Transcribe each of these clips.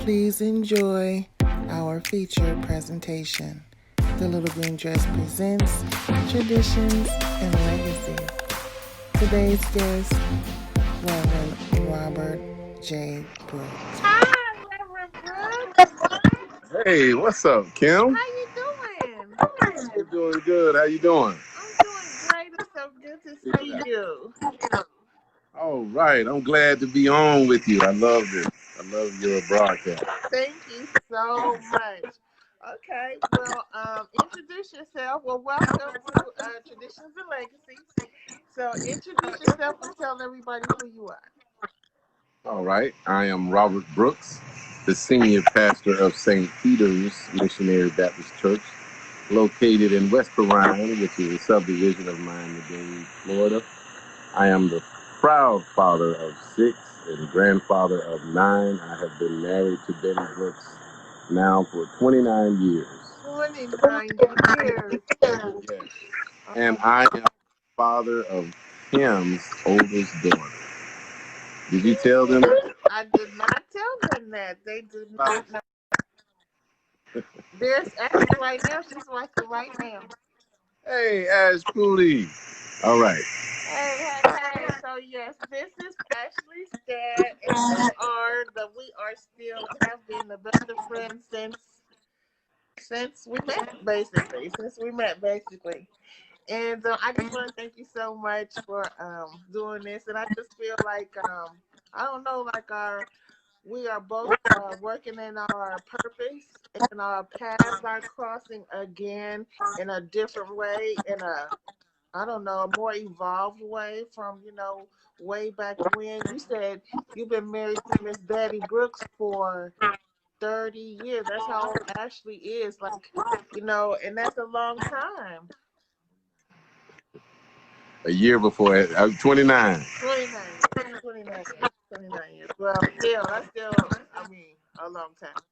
Please enjoy our feature presentation. The Little Green Dress presents Traditions and Legacies. Today's guest, Reverend Robert J. Brooks. Hi, Reverend Brooks. Hey, what's up, Kim? How you doing? I'm doing good. How you doing? I'm doing great. It's so good to see you. All right. I'm glad to be on with you. I love this. I love your broadcast. Thank you so much. Okay, well, introduce yourself. Well, welcome to Traditions and Legacies. So introduce yourself and tell everybody who you are. All right. I am Robert Brooks, the senior pastor of St. Peter's Missionary Baptist Church, located in West Orion, which is a subdivision of Miami-Dade, Florida. I am the proud father of 6 and grandfather of 9. I have been married to Betty Brooks now for 29 years. 29 years. Yes. And I am father of Kim's oldest daughter. Did you tell them? I did not tell them that. They do not know. There's Ashley right now. She's watching right now. Hey, Ash Pooley. All right. Hey. So yes, this is Ashley's dad, and we are still have been the best of friends since we met, basically. And I just want to thank you so much for doing this. And I just feel like I don't know, like we are both working in our purpose, and our paths are crossing again in a different way, in a more evolved way from, way back when. You said you've been married to Miss Betty Brooks for 30 years. That's how old Ashley is, and that's a long time. A year before, I was 29. 29 years. Well, that's still, a long time.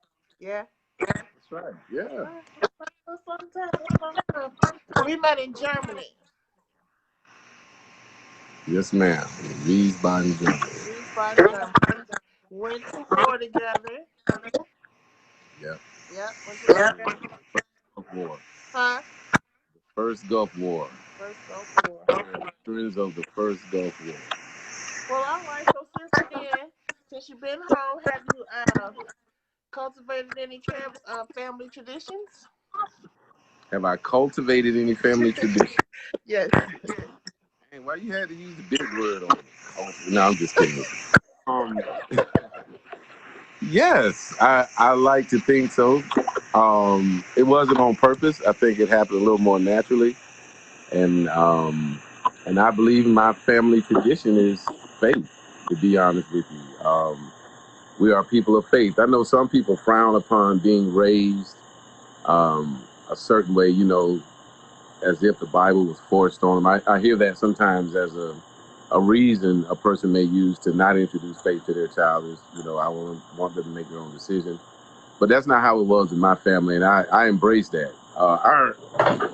Yeah? That's right, yeah. That's a long time. We met in Germany. Yes, ma'am. Wiesbaden, Germany. Went to war together. Yep. Went to war together. Gulf War. Huh? First Gulf War. Veterans of the First Gulf War. Well, all right. So since you've been home, have you cultivated any family traditions? Have I cultivated any family traditions? Yes. Hey, why you had to use the big word on it? Oh, no, I'm just kidding. Yes, I like to think so. It wasn't on purpose. I think it happened a little more naturally, and I believe my family tradition is faith. To be honest with you, we are people of faith. I know some people frown upon being raised a certain way, as if the Bible was forced on them. I hear that sometimes as a reason a person may use to not introduce faith to their child is, I want them to make their own decision. But that's not how it was in my family, and I embrace that.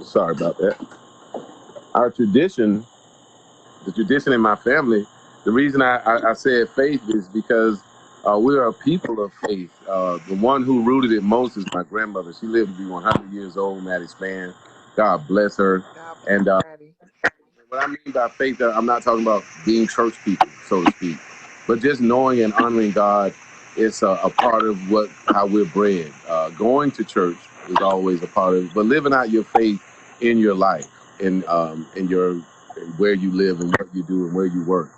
Sorry about that. Our tradition, the tradition in my family, the reason I said faith is because we are a people of faith. The one who rooted it most is my grandmother. She lived to be 100 years old, Mattie Span. God bless her. And what I mean by faith, I'm not talking about being church people, so to speak, but just knowing and honoring God is a part of how we're bred. Going to church is always a part of it, but living out your faith in your life, in where you live and what you do and where you work.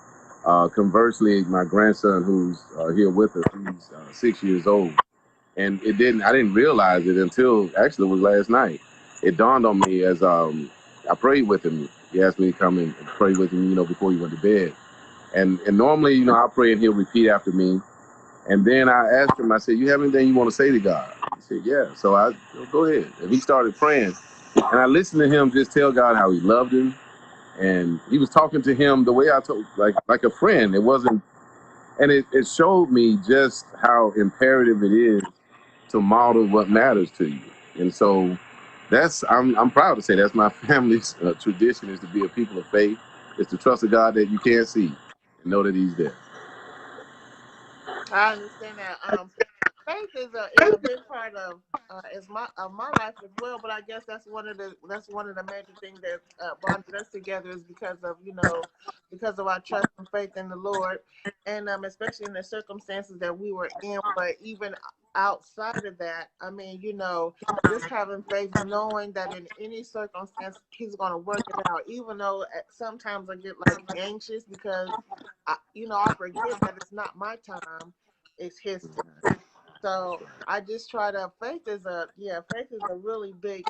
Conversely, my grandson, who's here with us, he's 6 years old, and I didn't realize it until actually it was last night. It dawned on me as I prayed with him. He asked me to come and pray with him, before he went to bed. And normally, I pray and he'll repeat after me. And then I asked him, I said, "You have anything you want to say to God?" He said, "Yeah." So I go ahead. And he started praying. And I listened to him just tell God how he loved him. And he was talking to him the way I told, like a friend. It wasn't, and it showed me just how imperative it is to model what matters to you. And so I'm proud to say that's my family's tradition, is to be a people of faith. It's to trust a God that you can't see and know that he's there. I understand that. faith is a big part of my life as well. But I guess that's one of the major things that bonded us together is because of our trust and faith in the Lord, and especially in the circumstances that we were in. But even outside of that, I mean, just having faith, knowing that in any circumstance He's going to work it out. Even though sometimes I get like anxious because I forget that it's not my time, it's His time. So I just try to faith is a really big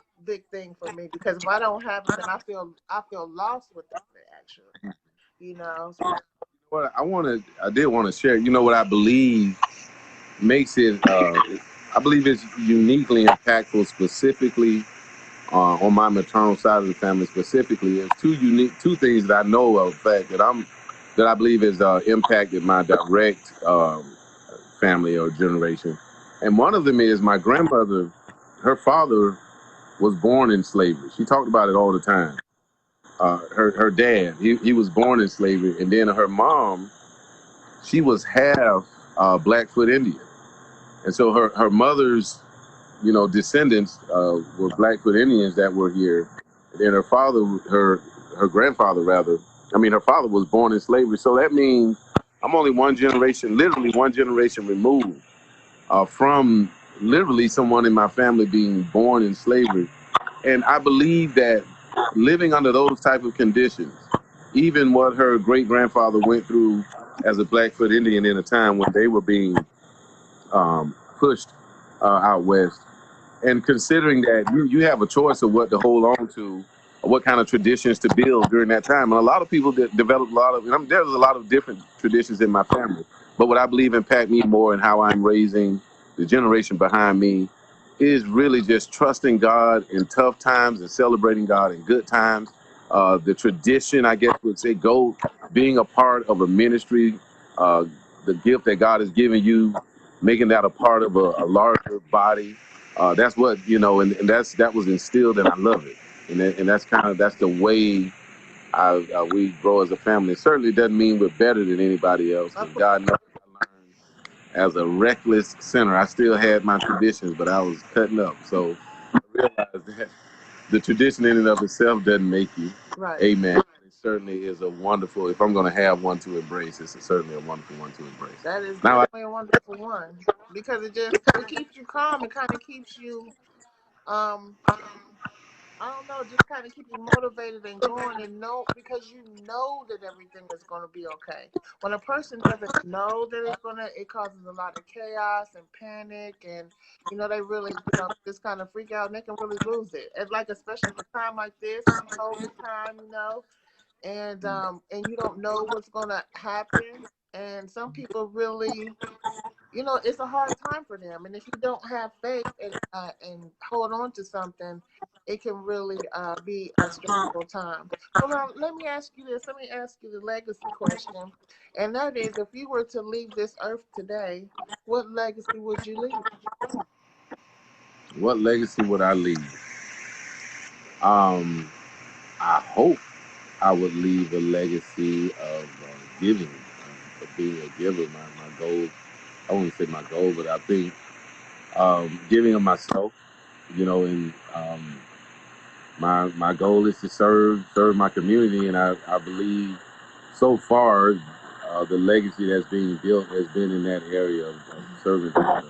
thing for me, because if I don't have it, then I feel lost without it, actually. So, Well, I did want to share. You know what I believe makes it. I believe it's uniquely impactful, specifically on my maternal side of the family. Specifically, it's two things that I know of, fact that I believe has impacted my direct family or generation. And one of them is my grandmother. Her father was born in slavery. She talked about it all the time. Her dad, he was born in slavery, and then her mom, she was half Blackfoot Indian, and so her mother's descendants were Blackfoot Indians that were here. And then her grandfather rather, I mean her father was born in slavery. So that means I'm only literally one generation removed from literally someone in my family being born in slavery. And I believe that living under those type of conditions, even what her great grandfather went through as a Blackfoot Indian in a time when they were being pushed out west, and considering that you have a choice of what to hold on to, or what kind of traditions to build during that time. And a lot of people develop a lot of, and there's a lot of different traditions in my family. But what I believe impact me more in how I'm raising the generation behind me is really just trusting God in tough times and celebrating God in good times. The tradition, I guess, would say, being a part of a ministry, uh, the gift that God has given you, making that a part of a larger body. That's what and that was instilled, and I love it. And that's the way we grow as a family. It certainly doesn't mean we're better than anybody else, of because course, God knows I learned as a reckless sinner. I still had my traditions, but I was cutting up. So I realized that the tradition in and of itself doesn't make you. right. Amen. It certainly is a wonderful. If I'm going to have one to embrace, it's certainly a wonderful one to embrace. That is Now, definitely a wonderful one, because it keeps you calm. It kind of keeps you um I don't know, just kind of keep you motivated and going, and know, because you know that everything is going to be okay. When a person doesn't know that it causes a lot of chaos and panic, and they really just kind of freak out, and they can really lose it. And like, especially at a time like this, COVID time, and you don't know what's going to happen, and some people really, it's a hard time for them. And if you don't have faith and hold on to something, it can really be a stressful time. So now, let me ask you this. Let me ask you the legacy question. And that is, if you were to leave this earth today, what legacy would you leave? what legacy would I leave? Um, I hope I would leave a legacy of giving, of being a giver. My goal, I won't say my goal, but I think giving of myself, and my goal is to serve my community, and I believe so far the legacy that's being built has been in that area of serving people.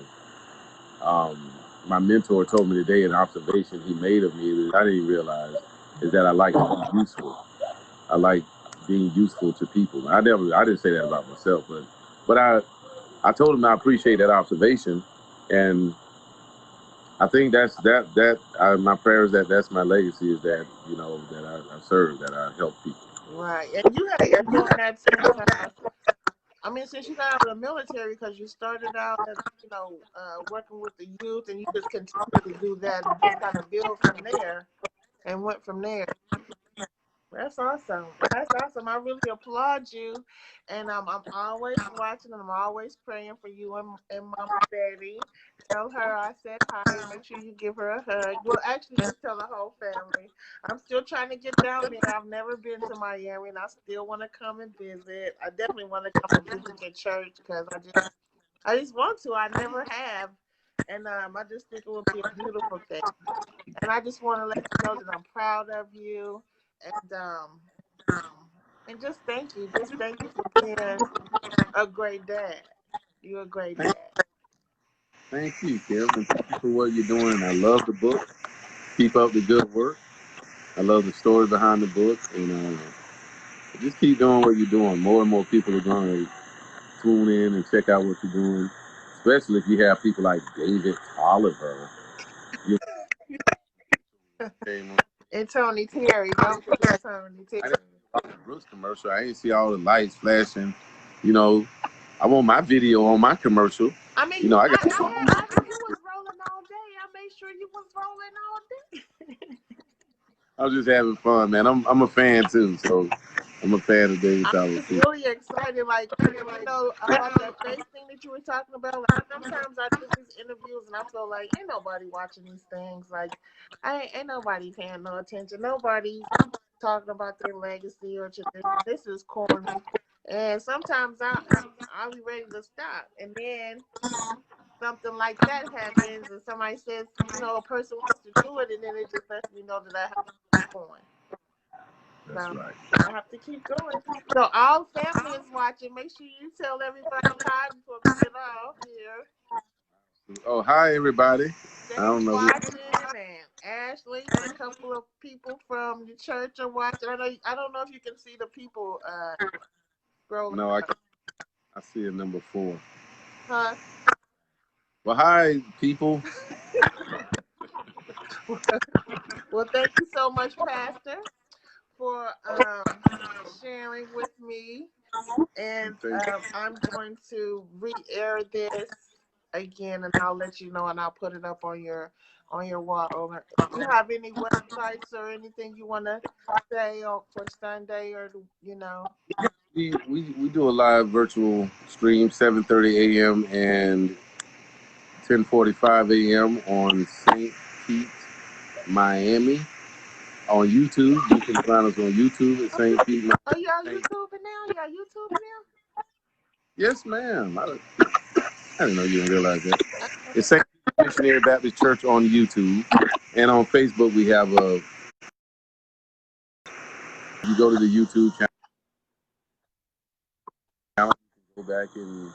My mentor told me today, an observation he made of me that I didn't realize, is that I like to be useful. I like being useful to people. I didn't say that about myself, but I told him I appreciate that observation, and I think my prayer is that that's my legacy, is that that I serve, that I help people. Right. And you have been doing that since you got out of the military, because you started out as, working with the youth, and you just continue to do that and just kind of build from there and went from there. That's awesome. That's awesome. I really applaud you. And I'm always watching, and I'm always praying for you and Mama Betty. Tell her I said hi, and make sure you give her a hug. Well, actually, just tell the whole family. I'm still trying to get down there. I've never been to Miami, and I still want to come and visit. I definitely want to come and visit your church, because I just want to. I never have. And I just think it would be a beautiful thing. And I just want to let you know that I'm proud of you, and just thank you. Just thank you for being a great dad. You're a great dad. Thank you, Kevin. Thank you for what you're doing. I love the book. Keep up the good work. I love the story behind the book, and just keep doing what you're doing. More and more people are going to tune in and check out what you're doing, especially if you have people like David Oliver. You came on. And Tony Terry, don't forget Tony I Terry. didn't see the Brooks commercial. I didn't see all the lights flashing. You know, I want my video on my commercial. I mean, You know, I got. you was rolling all day. I made sure you was rolling all day. I was just having fun, man. I'm a fan too, so I'm a fan of David I'm Oliver just too. really excited, like, about that faith thing that you were talking about. Like, sometimes I do these interviews and I feel like ain't nobody watching these things. Like, ain't nobody paying no attention. Nobody's talking about their legacy or tradition. This is corny. And sometimes I'll be ready to stop, and then something like that happens, and somebody says, a person wants to do it, and then it just lets me know that I have to keep going. That's So right. I have to keep going. So all family is watching. Make sure you tell everybody hi before we get off here. Oh, hi everybody. I Dave's don't know who. watching, and Ashley and a couple of people from the church are watching. I don't know if you can see the people scrolling. No, I see a number 4. Huh? Well, hi people. Well, thank you so much, Pastor, for sharing with me. And I'm going to re-air this again, and I'll let you know, and I'll put it up on your wall. Do you have any websites or anything you want to say for Sunday, or We do a live virtual stream 7:30 a.m. and 10:45 a.m. on St. Pete, Miami. On YouTube, you can find us on YouTube at St. Pete. Oh, y'all YouTubing now? Y'all YouTubing now? Yes, ma'am. I didn't know you didn't realize that. It's St. Missionary Baptist Church on YouTube, and on Facebook we have a. You go to the YouTube channel, you can go back and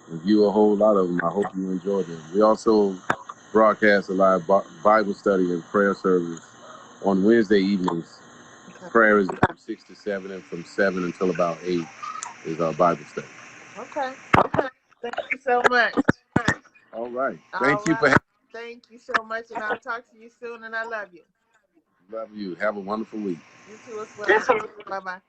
review a whole lot of them. I hope you enjoy them. We also broadcast a live Bible study and prayer service on Wednesday evenings. Prayer is from 6 to 7, and from 7 until about 8 is our Bible study. Okay. Thank you so much. All right. All Thank you right. for having me. Thank you so much, and I'll talk to you soon, and I love you. Love you. Have a wonderful week. You too as well. Bye-bye.